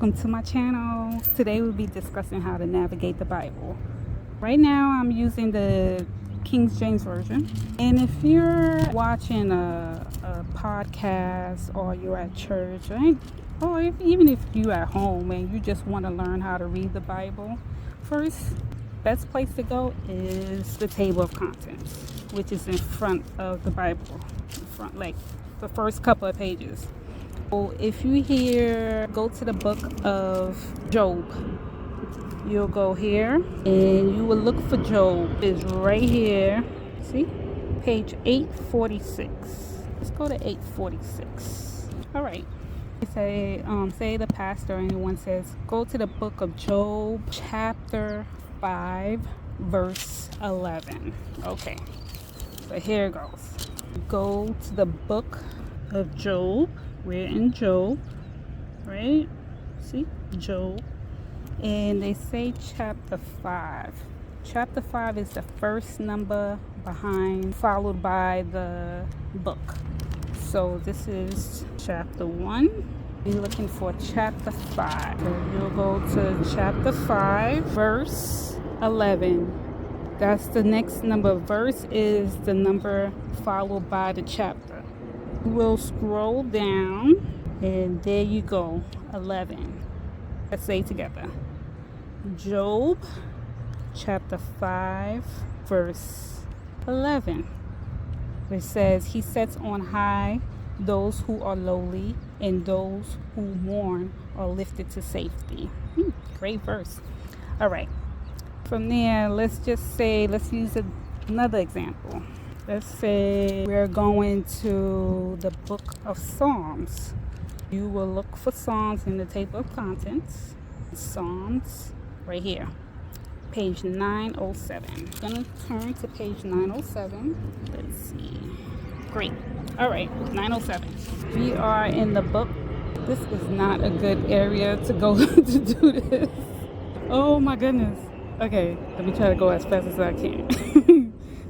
Welcome to my channel. Today we'll be discussing how to navigate the Bible. Right now I'm using the King James Version. And if you're watching a podcast or you're at church, right? Or even if you're at home and you just want to learn how to read the Bible, first, best place to go is the table of contents, which is in front of the Bible, in front, like the first couple of pages. So if you go to the book of Job, you'll go here and you will look for Job. It's right here. See? Page 846. Let's go to 846. All right. Say the pastor or anyone says, go to the book of Job, chapter 5, verse 11. Okay. So here it goes. Go to the book of Job. We're in Job, right? See? Job. And they say chapter 5. Chapter 5 is the first number behind, followed by the book. So this is chapter 1. You're looking for chapter 5. So you'll go to chapter 5, verse 11. That's the next number. Verse is the number followed by the chapter. We'll scroll down, and there you go, 11. Let's say together. Job, chapter 5, verse 11. It says, he sets on high those who are lowly, and those who mourn are lifted to safety. Great verse. All right. From there, let's use another example. Let's say we're going to the book of Psalms. You will look for Psalms in the table of contents. Psalms right here, page 907. I'm going to turn to page 907. Let's see. Great. All right, 907. We are in the book. This is not a good area to go to do this. Oh my goodness. Okay, let me try to go as fast as I can.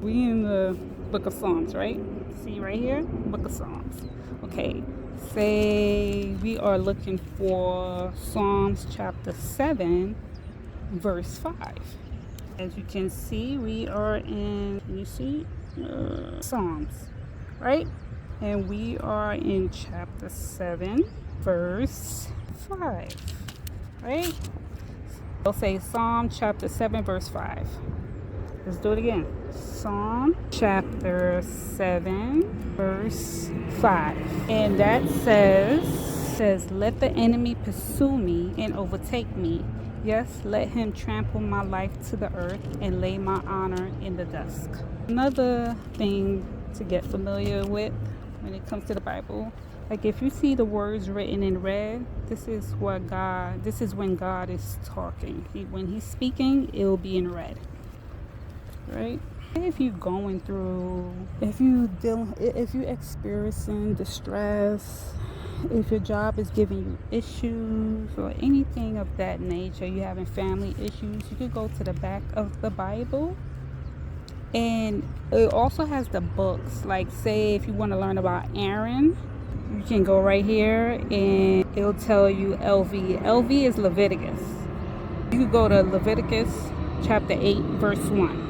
We in the book of Psalms, right? See right here? Book of Psalms. Okay. Say we are looking for Psalms chapter 7, verse 5. As you can see, we are in, Psalms, right? And we are in chapter 7, verse 5, right? They'll say Psalm chapter 7, verse 5. Let's do it again. Psalm chapter 7, verse 5. And that says, let the enemy pursue me and overtake me. Yes, let him trample my life to the earth and lay my honor in the dust. Another thing to get familiar with when it comes to the Bible, like if you see the words written in red, this is when God is talking. When he's speaking, it will be in red. Right? If you're going through, if you're experiencing distress, if your job is giving you issues or anything of that nature, you're having family issues, you could go to the back of the Bible. And it also has the books. Like say if you want to learn about Aaron, you can go right here and it'll tell you LV. LV is Leviticus. You could go to Leviticus chapter 8, verse 1.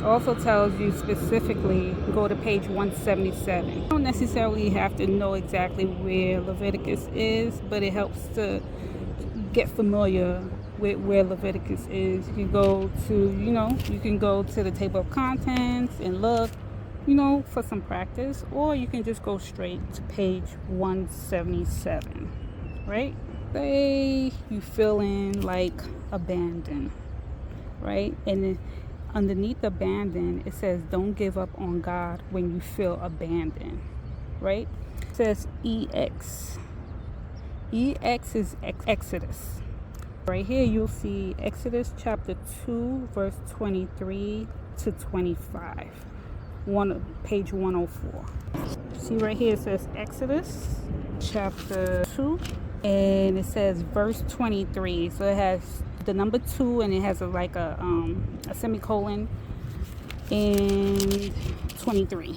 Also tells you specifically, go to page 177. You don't necessarily have to know exactly where Leviticus is, but it helps to get familiar with where Leviticus is. You can go to the table of contents and look, for some practice, or you can just go straight to page 177, right? Say you feeling like abandoned, right? And then underneath abandoned, it says don't give up on God when you feel abandoned, right? It says EX. EX is Exodus. Right here you'll see Exodus chapter 2, verse 23 to 25. Page 104. See right here it says Exodus chapter 2, and it says verse 23. So it has the number 2 and it has a semicolon and 23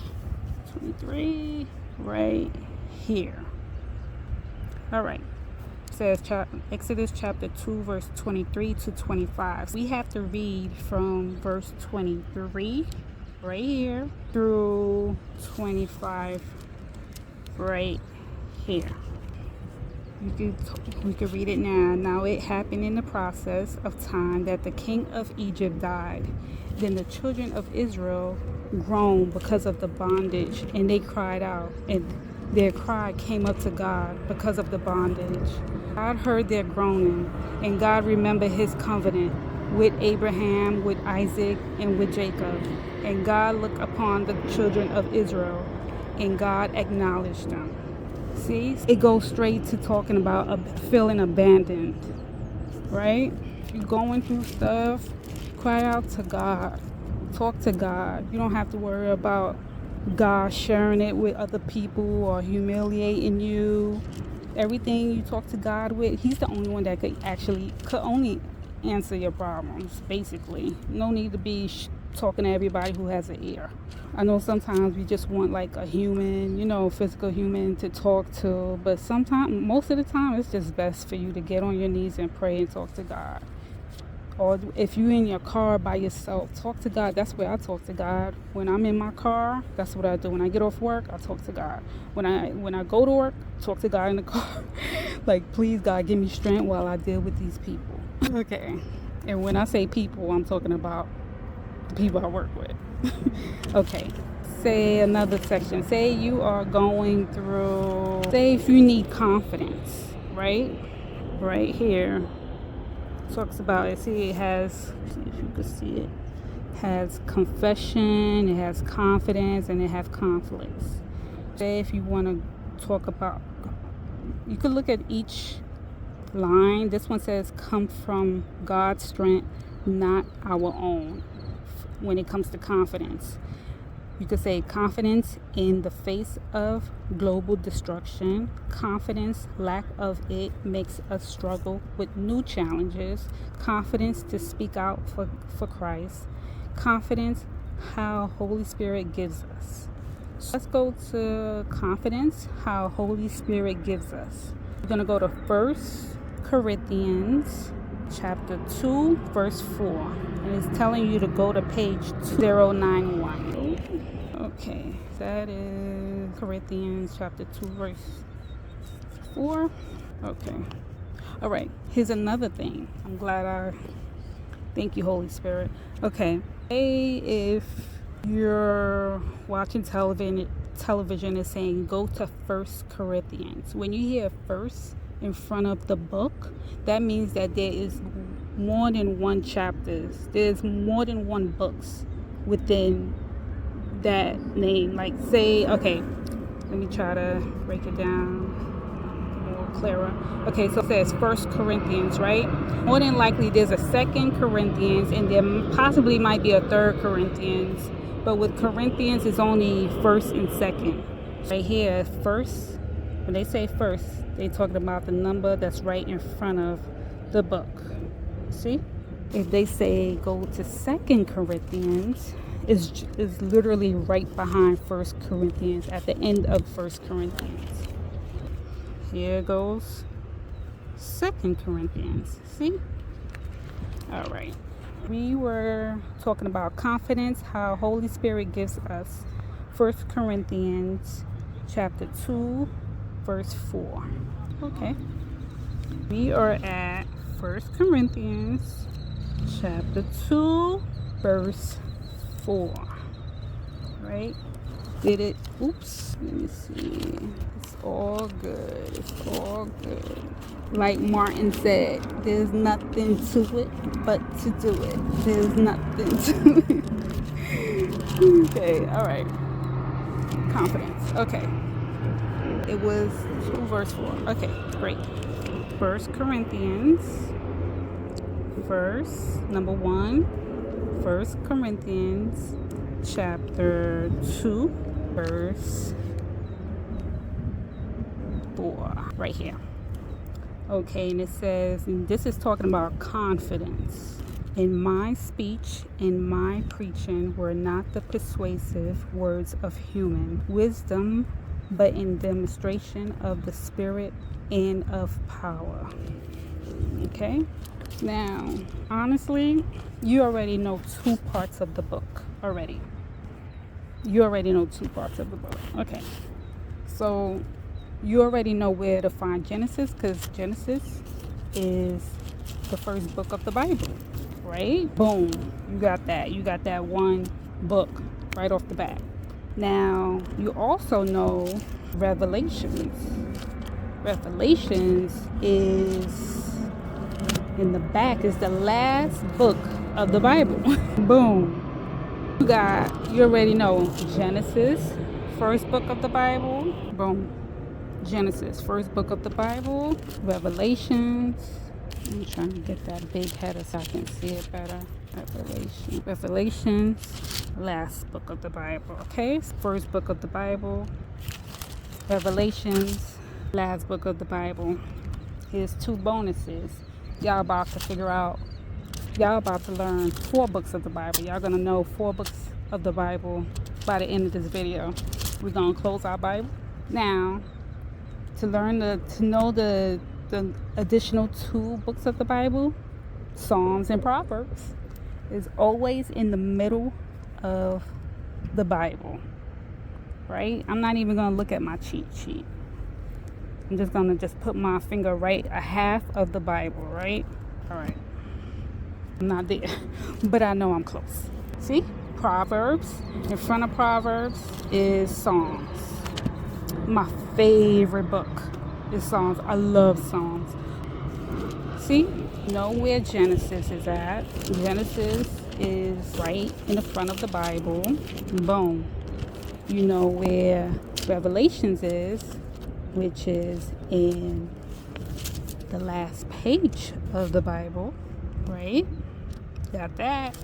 right here. All right, says Exodus chapter 2 verse 23 to 25. We have to read from verse 23 right here through 25 right here. We could read it now. Now it happened in the process of time that the king of Egypt died. Then the children of Israel groaned because of the bondage, and they cried out, and their cry came up to God because of the bondage. God heard their groaning, and God remembered his covenant with Abraham, with Isaac, and with Jacob. And God looked upon the children of Israel, and God acknowledged them. See, it goes straight to talking about feeling abandoned, right? If you're going through stuff, cry out to God. Talk to God. You don't have to worry about God sharing it with other people or humiliating you. Everything you talk to God with, he's the only one that could only answer your problems, basically. No need to be talking to everybody who has an ear. I know sometimes we just want like a human, physical human to talk to, but most of the time, it's just best for you to get on your knees and pray and talk to God. Or if you're in your car by yourself, talk to God. That's where I talk to God. When I'm in my car, that's what I do. When I get off work, I talk to God. When I go to work, talk to God in the car. Like, please, God, give me strength while I deal with these people. Okay. And when I say people, I'm talking about the people I work with. Okay. Say another section. Say you are going through, say if you need confidence, right? Right here. Talks about it. See, it has, see if you can see it, has confession, it has confidence, and it has conflicts. Say if you want to talk about, you could look at each line. This one says, come from God's strength, not our own. When it comes to confidence, you could say confidence in the face of global destruction. Confidence, lack of it, makes us struggle with new challenges. Confidence to speak out for Christ. Confidence, how Holy Spirit gives us. Let's go to confidence, how Holy Spirit gives us. We're going to go to 1 Corinthians chapter 2, verse 4. And it's telling you to go to page 2091. Okay, that is Corinthians chapter 2, verse 4. Okay. All right. Here's another thing. I'm glad thank you, Holy Spirit. Okay. Hey, if you're watching television is saying go to 1 Corinthians. When you hear first in front of the book, that means that there is more than one chapters. There's more than one books within that name. Like, say, okay, let me try to break it down more clearer. Okay, so it says 1 Corinthians, right? More than likely there's a 2 Corinthians, and there possibly might be a 3 Corinthians, but with Corinthians it's only 1st and 2nd. Right here, first, when they say first, they're talking about the number that's right in front of the book. See? If they say go to 2 Corinthians, is literally right behind 1 Corinthians, at the end of 1 Corinthians. Here goes 2 Corinthians. See? All right. We were talking about confidence, how Holy Spirit gives us. 1 Corinthians chapter 2, verse 4. Okay. We are at 1 Corinthians chapter 2, verse 4. Right? Did it? Oops. Let me see. It's all good. It's all good. Like Martin said, there's nothing to it but to do it. There's nothing to it. Okay. All right. Confidence. Okay. It was 2 verse 4. Okay. Great. 1 Corinthians, verse number 1. 1 Corinthians chapter 2, verse 4, right here. Okay, and it says, and this is talking about confidence. In my speech and my preaching were not the persuasive words of human wisdom, but in demonstration of the Spirit and of power. Okay? Now, honestly, you already know 2 parts of the book already. You already know 2 parts of the book. Okay. So, you already know where to find Genesis, because Genesis is the first book of the Bible, right? Boom. You got that. You got that one book right off the bat. Now, you also know Revelations. Revelations is in the back, is the last book of the Bible. Boom. You already know Genesis, first book of the Bible. Boom. Genesis, first book of the Bible. Revelations. I'm trying to get that big header so I can see it better. Revelations, last book of the Bible. Okay, first book of the Bible. Revelations, last book of the Bible. Here's 2 bonuses. Y'all about to figure out. Y'all about to learn 4 books of the Bible. Y'all gonna know 4 books of the Bible by the end of this video. We're gonna close our Bible. Now, to know the additional 2 books of the Bible, Psalms and Proverbs, is always in the middle of the Bible. Right? I'm not even gonna look at my cheat sheet. I'm just gonna put my finger right a half of the Bible, right? All right. I'm not there, but I know I'm close. See? Proverbs. In front of Proverbs is Psalms. My favorite book is Psalms. I love Psalms. See? Know where Genesis is at. Genesis is right in the front of the Bible. Boom. You know where Revelations is, which is in the last page of the Bible, right? Got that.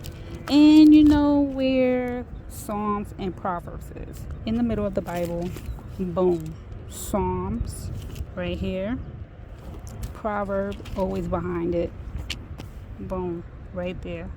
And you know where Psalms and Proverbs is, in the middle of the Bible. Boom. Psalms right here. Proverbs always behind it. Boom. Right there.